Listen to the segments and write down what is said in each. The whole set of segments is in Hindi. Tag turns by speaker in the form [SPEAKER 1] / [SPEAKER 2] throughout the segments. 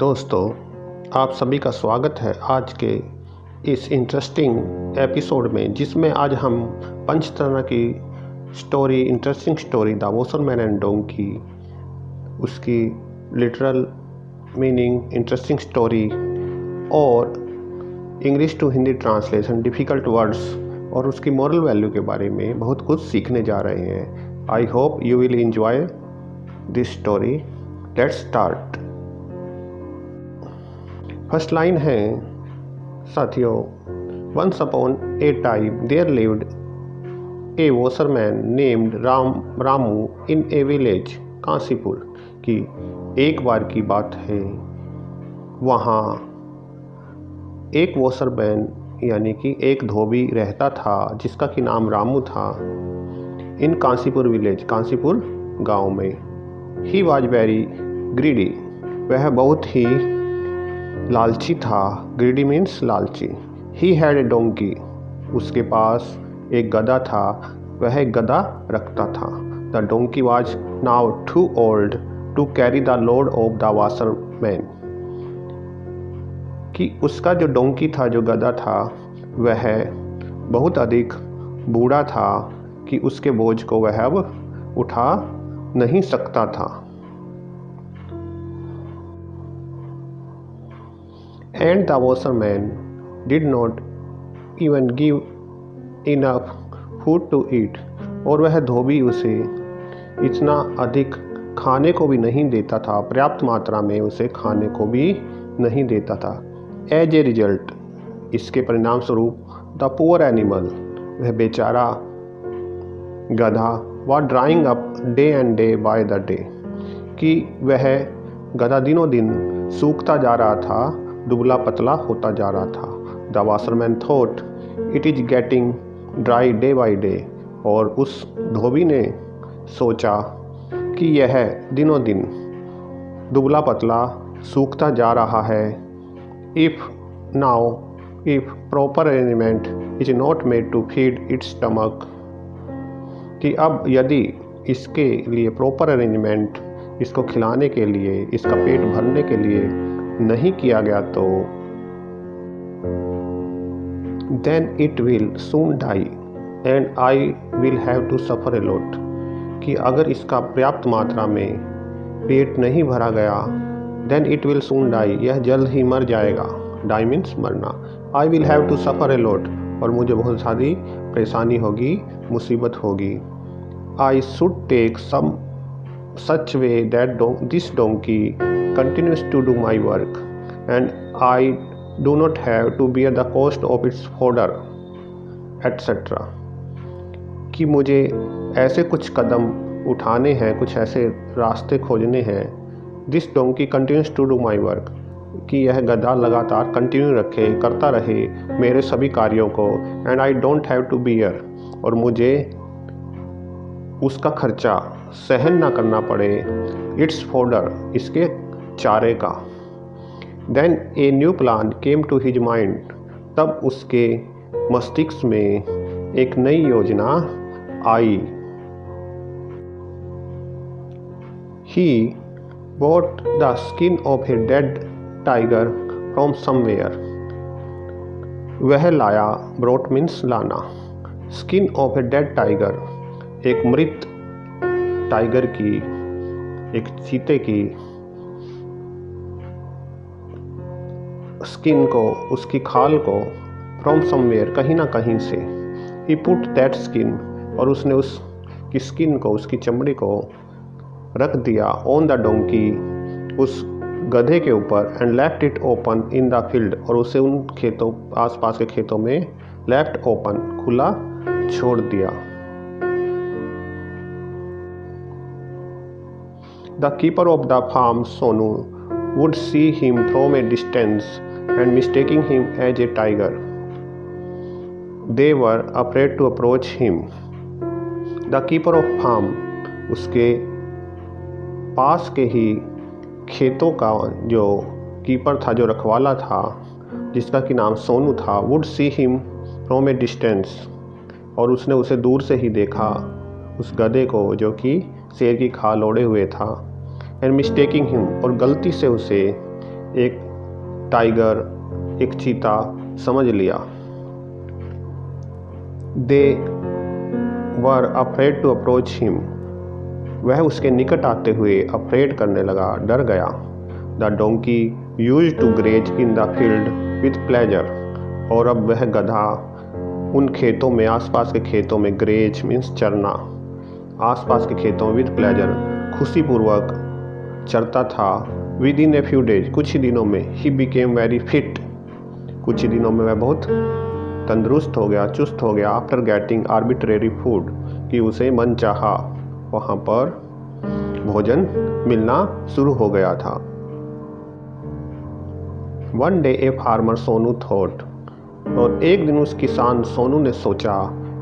[SPEAKER 1] दोस्तों, आप सभी का स्वागत है आज के इस इंटरेस्टिंग एपिसोड में, जिसमें आज हम पंचतंत्र की story, interesting story the washerman and donkey, उसकी लिटरल मीनिंग, इंटरेस्टिंग स्टोरी और English to Hindi translation, difficult words और उसकी मॉरल वैल्यू के बारे में बहुत कुछ सीखने जा रहे हैं। I hope you will enjoy this story. Let's start. First line है साथियों, once upon a time there lived a washerman named Ramu in a village Kashipur. की एक बार की बात है, वहाँ एक वॉशरमैन यानी कि एक धोबी रहता था जिसका कि नाम रामू था। इन काशीपुर विलेज, काशीपुर गांव में। ही वॉज वेरी ग्रीडी, वह बहुत ही लालची था। ग्रीडी मीन्स लालची। ही हैड ए डोंकी, उसके पास एक गधा था, वह एक गधा रखता था। The donkey was now too old to carry the load of the washerman. कि उसका जो डोंकी था, जो गधा था, वह बहुत अधिक बूढ़ा था कि उसके बोझ को वह अब उठा नहीं सकता था। And the washerman did not even give enough food to eat, और वह धोबी उसे इतना अधिक खाने को भी नहीं देता था, पर्याप्त मात्रा में उसे खाने को भी नहीं देता था। एज ए रिजल्ट, इसके परिणाम स्वरूप द पुअर एनिमल, वह बेचारा गधा, was drawing up day and day by the day, कि वह गधा दिनों दिन सूखता जा रहा था, दुबला पतला होता जा रहा था। The washerman thought it is getting dry day by day, और उस धोबी ने सोचा कि यह दिनों दिन दुबला पतला सूखता जा रहा है। If proper arrangement is not made to feed its stomach, कि अब यदि इसके लिए प्रॉपर अरेंजमेंट, इसको खिलाने के लिए, इसका पेट भरने के लिए नहीं किया गया, तो then it will soon die and I will have to suffer a lot, कि अगर इसका पर्याप्त मात्रा में पेट नहीं भरा गया, then it will soon die, यह जल्द ही मर जाएगा। die means मरना। I will have to suffer a lot, और मुझे बहुत सारी परेशानी होगी, मुसीबत होगी। I should take some such way that this donkey continues to do my work and I do not have to bear the cost of its fodder etc. कि मुझे ऐसे कुछ कदम उठाने हैं, कुछ ऐसे रास्ते खोजने हैं। This donkey continues to do my work, कि यह गधा लगातार कंटिन्यू रखे, करता रहे मेरे सभी कार्यों को। And I don't have to bear, और मुझे उसका खर्चा सहन ना करना पड़े। इट्स फोडर, इसके चारे का। Then a new plan came to his mind, तब उसके मस्तिष्क में एक नई योजना आई। He bought the skin of a dead tiger from somewhere, वह लाया, ब्रोट मीन्स लाना, skin of a dead tiger, एक मृत टाइगर की, एक चीते की स्किन को, उसकी खाल को, फ्रॉम समवेयर, कहीं ना कहीं से। ही पुट दैट स्किन, और उसने उसकी स्किन को, उसकी चमड़ी को रख दिया ऑन द डोंकी, उस गधे के ऊपर। And left it open in the field, और उसे उन खेतों, आसपास के खेतों में लेफ्ट ओपन, खुला छोड़ दिया। The keeper of the farm, Sonu, would see him from a distance and mistaking him as a tiger, they were afraid to approach him. The keeper of farm, उसके पास के ही खेतों का जो कीपर था, जो रखवाला था, जिसका कि नाम सोनू था, would see him from a distance, और उसने उसे दूर से ही देखा, उस गधे को जो कि शेर की खाल ओढ़े हुए था। एंड मिस्टेकिंग हिम, और गलती से उसे एक टाइगर, एक चीता समझ लिया। दे वर अफ्रेड टू अप्रोच हिम। वह उसके निकट आते हुए अफ्रेड करने लगा, डर गया। The donkey used to graze in the field with pleasure. और अब वह गधा उन खेतों में, आसपास के खेतों में, ग्रेज मीन्स चरना, आसपास के खेतों में विद प्लेजर खुशीपूर्वक चरता था। With in a few days, कुछ ही दिनों में, ही बिकेम वेरी फिट, कुछ ही दिनों में वह बहुत तंदुरुस्त हो गया, चुस्त हो गया। आफ्टर गेटिंग आर्बिट्रेरी फूड, कि उसे मन चाहा वहाँ पर भोजन मिलना शुरू हो गया था। One day a farmer Sonu thought, और एक दिन उस किसान सोनू ने सोचा,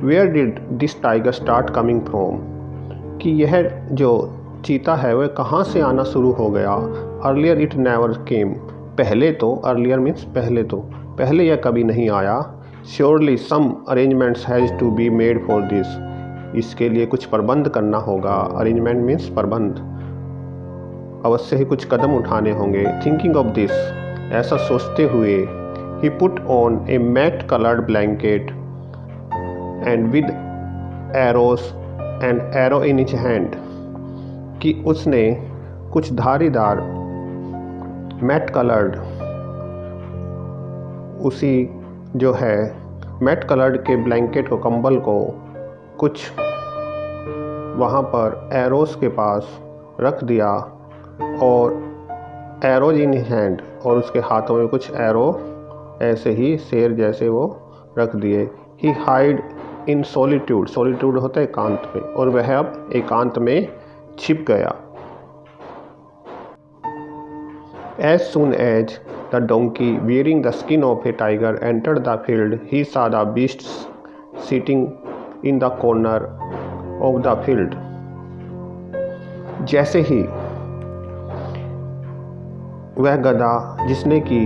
[SPEAKER 1] where did this tiger start coming from, कि यह जो चीता है वह कहाँ से आना शुरू हो गया। अर्लियर इट नेवर केम, पहले तो, अर्लियर मीन्स पहले यह कभी नहीं आया। Surely some arrangements has to be made for this, इसके लिए कुछ प्रबंध करना होगा। अरेंजमेंट मीन्स प्रबंध, अवश्य ही कुछ कदम उठाने होंगे। थिंकिंग ऑफ दिस, ऐसा सोचते हुए, he put on a mat coloured blanket and with arrows and arrow in his hand, कि उसने कुछ धारीदार मैट कलर्ड, उसी जो है मैट कलर्ड के ब्लैंकेट को, कंबल को, कुछ वहाँ पर एरोस के पास रख दिया, और एरोज इन हैंड, और उसके हाथों में कुछ एरो ऐसे ही शेर जैसे वो रख दिए। ही हाइड इन सॉलिट्यूड, सॉलिट्यूड होता है एकांत में, और वह अब एकांत में छिप गया। As soon as the donkey wearing the skin of a tiger entered the field, he saw the beasts sitting in the corner of the field. जैसे ही वह गधा जिसने कि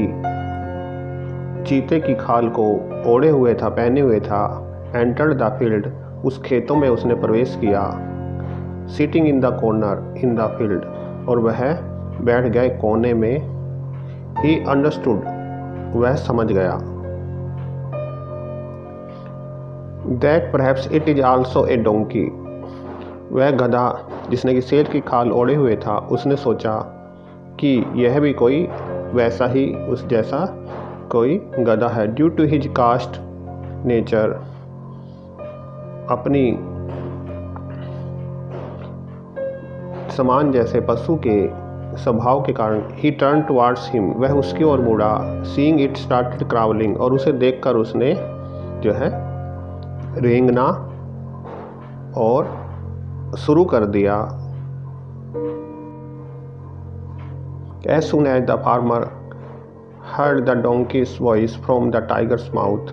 [SPEAKER 1] चीते की खाल को ओढ़े हुए था, पहने हुए था, एंटर्ड द फील्ड, उस खेतों में उसने प्रवेश किया। Sitting in the corner in the field, और वह बैठ गए कोने में। ही अंडरस्टूड, वह समझ गया। That perhaps it is also a donkey, वह गधा जिसने कि शेर की खाल ओढ़े हुए था, उसने सोचा कि यह भी कोई वैसा ही, उस जैसा कोई गधा है। Due to his caste nature, अपनी समान जैसे पशु के स्वभाव के कारण, ही टर्न टुवार्ड्स हिम, वह उसकी ओर मुड़ा। सीइंग इट स्टार्टेड क्राउलिंग, और उसे देखकर उसने जो है रेंगना और शुरू कर दिया। As soon as the farmer heard the donkey's voice from the tiger's mouth,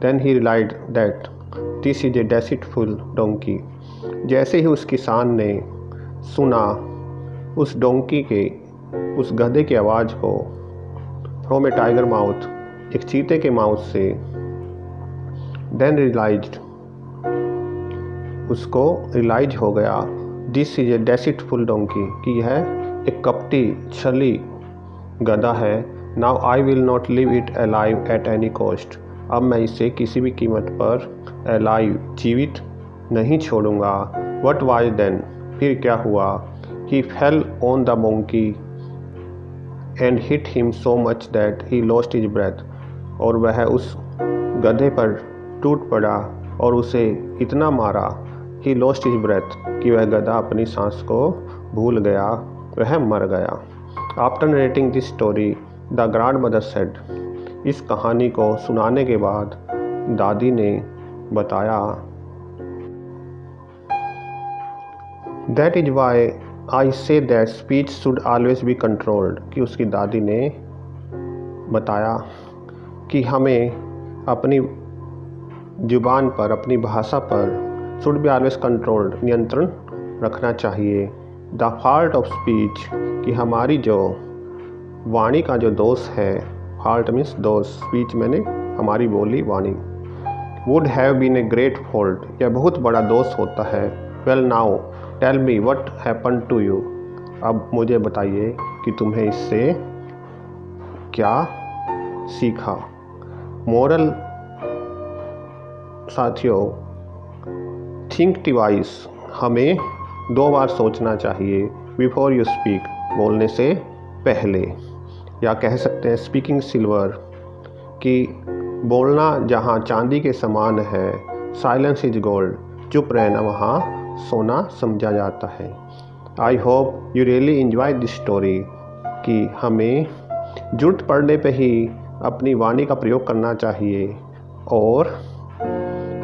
[SPEAKER 1] then he realized that this is a deceitful donkey. जैसे ही उस किसान ने सुना उस डोंकी के, उस गधे की आवाज़ को, फ्रॉम ए टाइगर माउथ, एक चीते के माउथ से, देन रियलाइज्ड, उसको रियलाइज हो गया, दिस इज ए डेसिटफुल डोंकी, कि यह एक कपटी, छली गधा है। Now I will not live it alive at any cost, अब मैं इसे किसी भी कीमत पर अलाइव, जीवित नहीं छोड़ूंगा। वट वाज देन, फिर क्या हुआ। He fell on the monkey and hit him so much that he lost his breath, और वह उस गधे पर टूट पड़ा और उसे इतना मारा, ही लॉस्ट हिज ब्रेथ, कि वह गधा अपनी सांस को भूल गया, वह मर गया। After narrating this story the grand mother said, इस कहानी को सुनाने के बाद दादी ने बताया, that is why I say that speech should always be controlled, कि उसकी दादी ने बताया कि हमें अपनी जुबान पर, अपनी भाषा पर शुड बी ऑलवेज कंट्रोल्ड, नियंत्रण रखना चाहिए। द फॉल्ट ऑफ स्पीच, कि हमारी जो वाणी का जो दोष है, फॉल्ट मीन्स दोष, स्पीच मैंने हमारी बोली, वाणी, would have been a great fault, यह बहुत बड़ा दोष होता है। Well now tell me what happen to you, अब मुझे बताइए कि तुम्हें इससे क्या सीखा। मोरल साथियों, थिंक ट्वाइस, हमें 2 बार सोचना चाहिए बिफोर यू स्पीक, बोलने से पहले। या कह सकते हैं स्पीकिंग सिल्वर, कि बोलना जहाँ चांदी के समान है, साइलेंस इज गोल्ड, चुप रहना वहाँ सोना समझा जाता है। आई hope you really enjoy this story, कि हमें ज़रूरत पड़ने पे ही अपनी वाणी का प्रयोग करना चाहिए और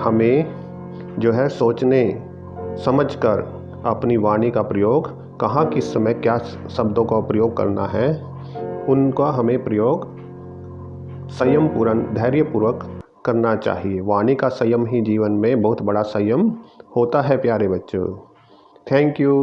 [SPEAKER 1] हमें जो है सोचने समझकर अपनी वाणी का प्रयोग, कहाँ किस समय क्या शब्दों का प्रयोग करना है, उनका हमें प्रयोग संयमपूर्ण धैर्यपूर्वक करना चाहिए। वाणी का संयम ही जीवन में बहुत बड़ा संयम होता है प्यारे बच्चों। Thank you.